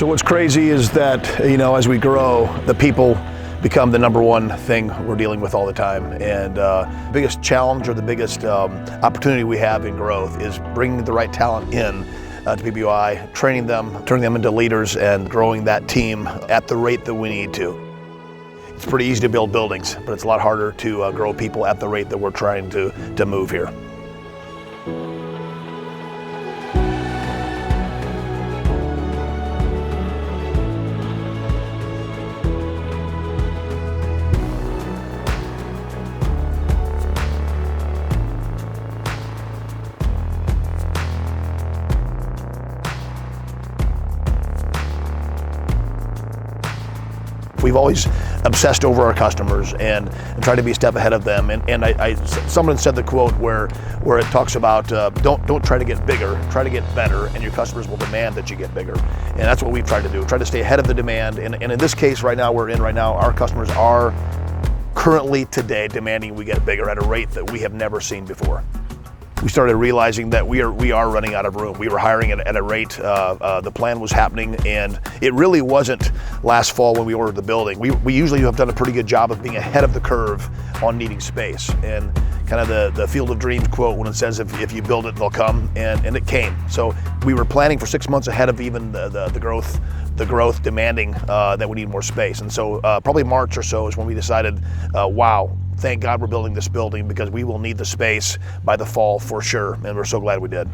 So what's crazy is that, as we grow, the people become the number one thing we're dealing with all the time. And the biggest challenge or the biggest opportunity we have in growth is bringing the right talent in to PWI, training them, turning them into leaders, and growing that team at the rate that we need to. It's pretty easy to build buildings, but it's a lot harder to grow people at the rate that we're trying to move here. We've always obsessed over our customers and tried to be a step ahead of them. And someone said the quote where it talks about don't try to get bigger, try to get better, and your customers will demand that you get bigger. And that's what we've tried to do. Try to stay ahead of the demand. And in this case, right now, our customers are currently today demanding we get bigger at a rate that we have never seen before. We started realizing that we are running out of room. We were hiring at a rate, the plan was happening, and it really wasn't last fall when we ordered the building. We usually have done a pretty good job of being ahead of the curve on needing space. And kind of the Field of Dreams quote when it says, if you build it, they'll come, and it came. So we were planning for 6 months ahead of even the growth demanding that we need more space. And so probably March or so is when we decided, wow, thank God we're building this building because we will need the space by the fall for sure, and we're so glad we did.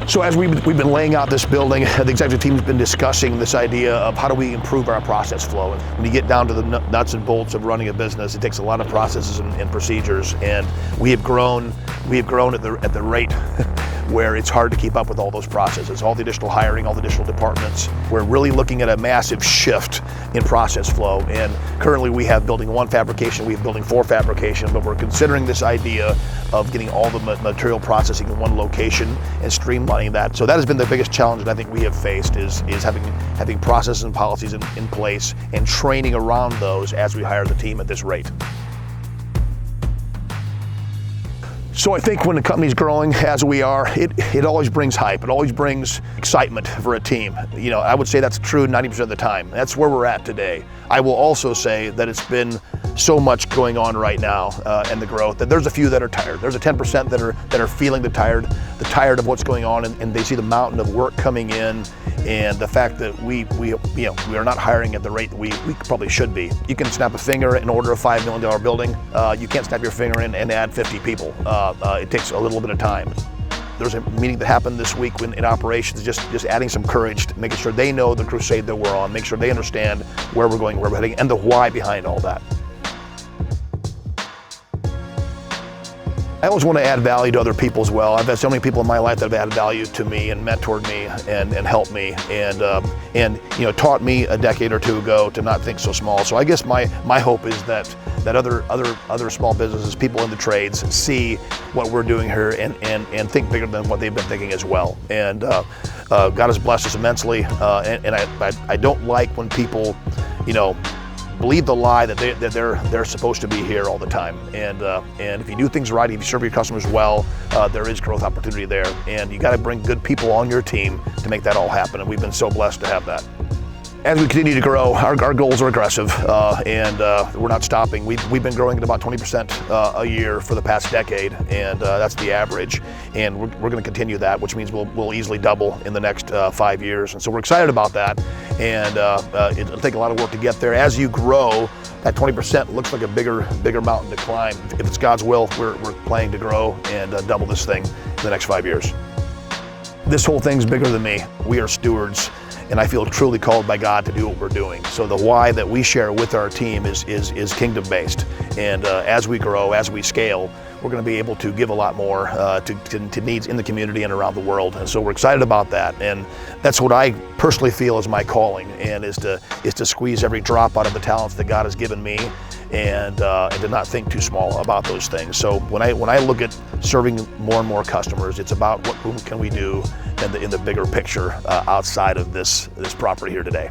So as we've been laying out this building, the executive team's been discussing this idea of how do we improve our process flow. And when you get down to the nuts and bolts of running a business, it takes a lot of processes and procedures, and we have grown at the rate where it's hard to keep up with all those processes, all the additional hiring, all the additional departments. We're really looking at a massive shift in process flow. And currently we have building 1 fabrication, we have building 4 fabrication, but we're considering this idea of getting all the material processing in one location and streamlining that. So that has been the biggest challenge that I think we have faced is having processes and policies in place and training around those as we hire the team at this rate. So I think when the company's growing as we are, it always brings hype. It always brings excitement for a team. I would say that's true 90% of the time. That's where we're at today. I will also say that it's been so much going on right now and the growth that there's a few that are tired. There's a 10% that are feeling the tired of what's going on, and they see the mountain of work coming in and the fact that we are not hiring at the rate that we probably should be. You can snap a finger and order a $5 million building. You can't snap your finger and add 50 people. It takes a little bit of time. There's a meeting that happened this week in operations, just adding some courage, making sure they know the crusade that we're on, make sure they understand where we're going, where we're heading, and the why behind all that. I always want to add value to other people as well. I've had so many people in my life that have added value to me and mentored me and helped me and taught me a decade or two ago to not think so small. So I guess my hope is that other small businesses, people in the trades, see what we're doing here and think bigger than what they've been thinking as well. And God has blessed us immensely. And I don't like when people, believe the lie that they're supposed to be here all the time. And if you do things right, if you serve your customers well, there is growth opportunity there. And you got to bring good people on your team to make that all happen. And we've been so blessed to have that. As we continue to grow, our goals are aggressive, and we're not stopping. We've been growing at about 20% a year for the past decade, and that's the average. And we're going to continue that, which means we'll easily double in the next 5 years. And so we're excited about that, and it'll take a lot of work to get there. As you grow, that 20% looks like a bigger mountain to climb. If it's God's will, we're planning to grow and double this thing in the next 5 years. This whole thing's bigger than me. We are stewards, and I feel truly called by God to do what we're doing. So the why that we share with our team is kingdom-based. And as we grow, as we scale, we're going to be able to give a lot more to needs in the community and around the world. And so we're excited about that. And that's what I personally feel is my calling, and is to squeeze every drop out of the talents that God has given me, and to not think too small about those things. So when I look at serving more and more customers, it's about what can we do in the bigger picture outside of this property here today.